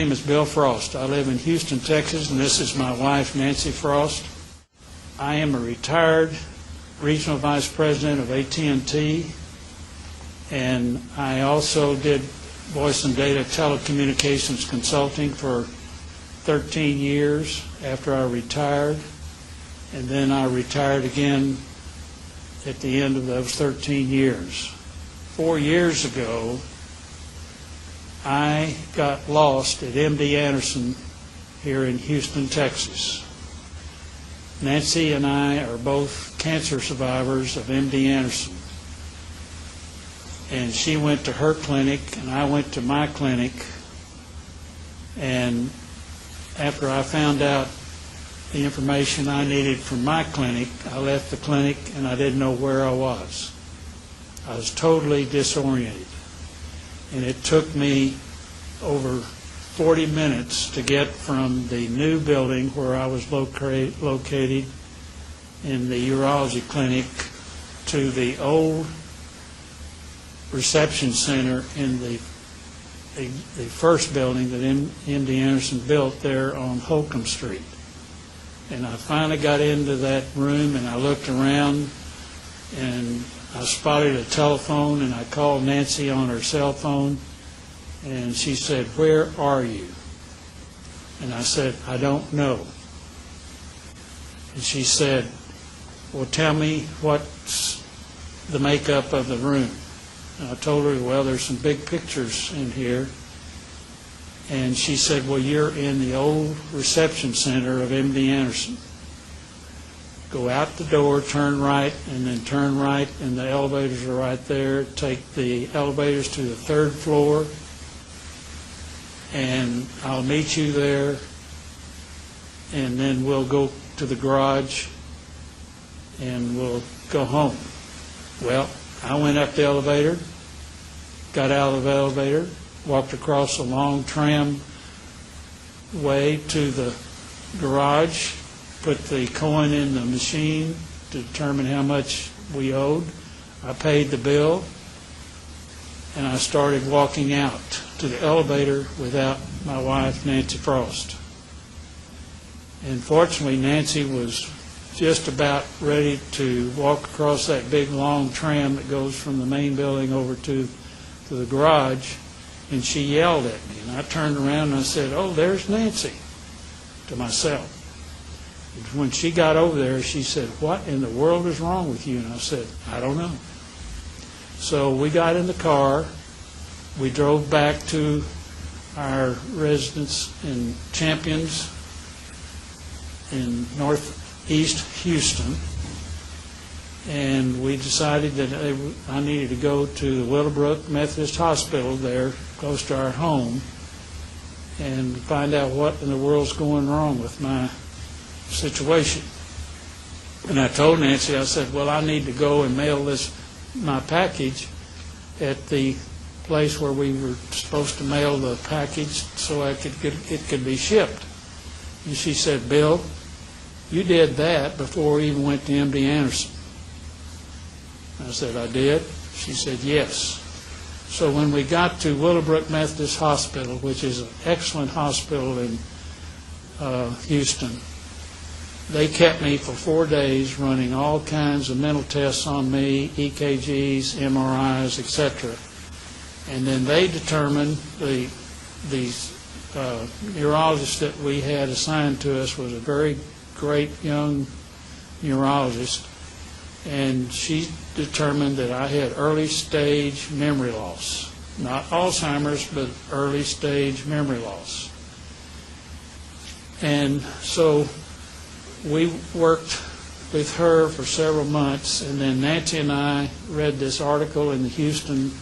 name is Bill Frost. I live in Houston, Texas, and this is my wife, Nancy Frost. I am a retired regional vice president of AT&T, and I also did voice and data telecommunications consulting for 13 years after I retired, and then I retired again at the end of those 13 years. 4 years ago, I got lost at MD Anderson here in Houston, Texas. Nancy and I are both cancer survivors of MD Anderson. And she went to her clinic and I went to my clinic. And after I found out the information I needed from my clinic, I left the clinic and I didn't know where I was. I was totally disoriented. And it took me over 40 minutes to get from the new building where I was located in the urology clinic to the old reception center in the first building that MD Anderson built there on Holcomb Street. And I finally got into that room and I looked around and I spotted a telephone and I called Nancy on her cell phone and she said, "Where are you?" And I said, "I don't know." And she said, "Well, tell me what's the makeup of the room." And I told her, "Well, there's some big pictures in here." And she said, "Well, you're in the old reception center of MD Anderson. Go out the door, turn right, and then turn right, and the elevators are right there. Take the elevators to the 3rd floor, and I'll meet you there, and then we'll go to the garage, and we'll go home." Well, I went up the elevator, got out of the elevator, walked across a long tram way to the garage, put the coin in the machine to determine how much we owed. I paid the bill, and I started walking out to the elevator without my wife, Nancy Frost. And fortunately, Nancy was just about ready to walk across that big long tram that goes from the main building over to the garage, and she yelled at me. And I turned around and I said, "Oh, there's Nancy," to myself. When she got over there, she said, "What in the world is wrong with you?" And I said, "I don't know." So we got in the car. We drove back to our residence in Champions in northeast Houston. And we decided that I needed to go to the Willowbrook Methodist Hospital there, close to our home, and find out what in the world's going wrong with my situation. And I told Nancy, I said, "Well, I need to go and mail my package at the place where we were supposed to mail the package so it could be shipped." And she said, "Bill, you did that before we even went to MD Anderson." I said, "I did?" She said, "Yes." So when we got to Willowbrook Methodist Hospital, which is an excellent hospital in Houston, they kept me for 4 days running all kinds of mental tests on me, EKGs, MRIs, etc. And then they determined, the neurologist that we had assigned to us was a very great young neurologist, and she determined that I had early stage memory loss. Not Alzheimer's, but early stage memory loss. And so we worked with her for several months, and then Nancy and I read this article in the Houston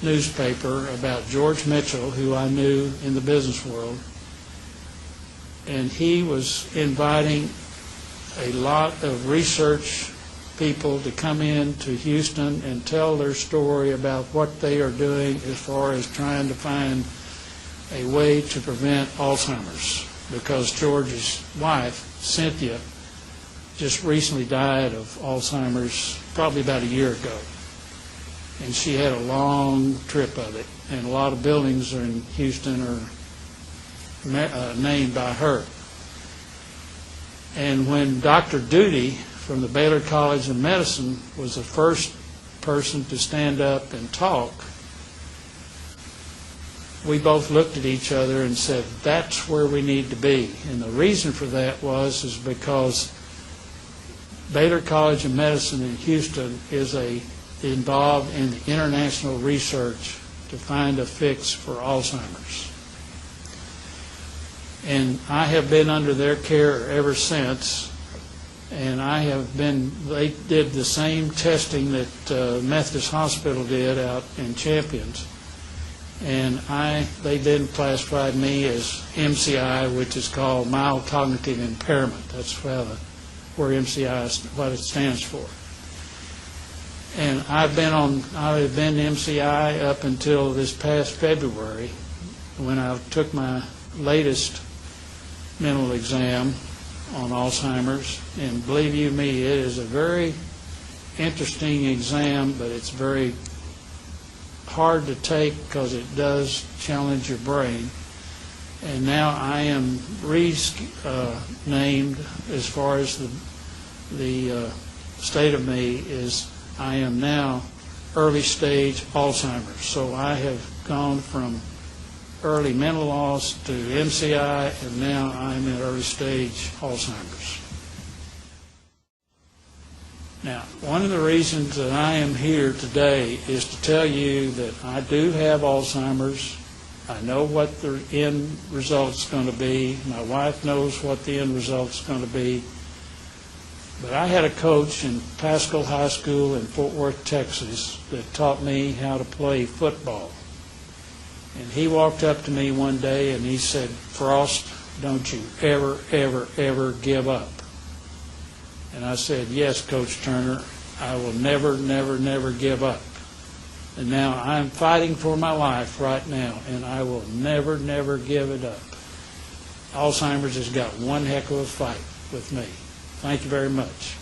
newspaper about George Mitchell, who I knew in the business world, and he was inviting a lot of research people to come in to Houston and tell their story about what they are doing as far as trying to find a way to prevent Alzheimer's, because George's wife, Cynthia, just recently died of Alzheimer's probably about a year ago. And she had a long trip of it. And a lot of buildings in Houston are named by her. And when Dr. Duty from the Baylor College of Medicine was the first person to stand up and talk, we both looked at each other and said, that's where we need to be. And the reason for that is because Baylor College of Medicine in Houston is involved in the international research to find a fix for Alzheimer's. And I have been under their care ever since. And they did the same testing that Methodist Hospital did out in Champions. And they then classified me as MCI, which is called mild cognitive impairment. That's where MCI, what it stands for. And I've been MCI up until this past February, when I took my latest mental exam on Alzheimer's. And believe you me, it is a very interesting exam, but it's very hard to take because it does challenge your brain. And now I am named as far as the state of me is I am now early stage Alzheimer's. So I have gone from early mental loss to MCI, and now I'm in early stage Alzheimer's. Now, one of the reasons that I am here today is to tell you that I do have Alzheimer's. I know what the end result's going to be. My wife knows what the end result's going to be. But I had a coach in Pascal High School in Fort Worth, Texas, that taught me how to play football. And he walked up to me one day and he said, "Frost, don't you ever, ever, ever give up." And I said, "Yes, Coach Turner, I will never, never, never give up." And now I'm fighting for my life right now, and I will never, never give it up. Alzheimer's has got one heck of a fight with me. Thank you very much.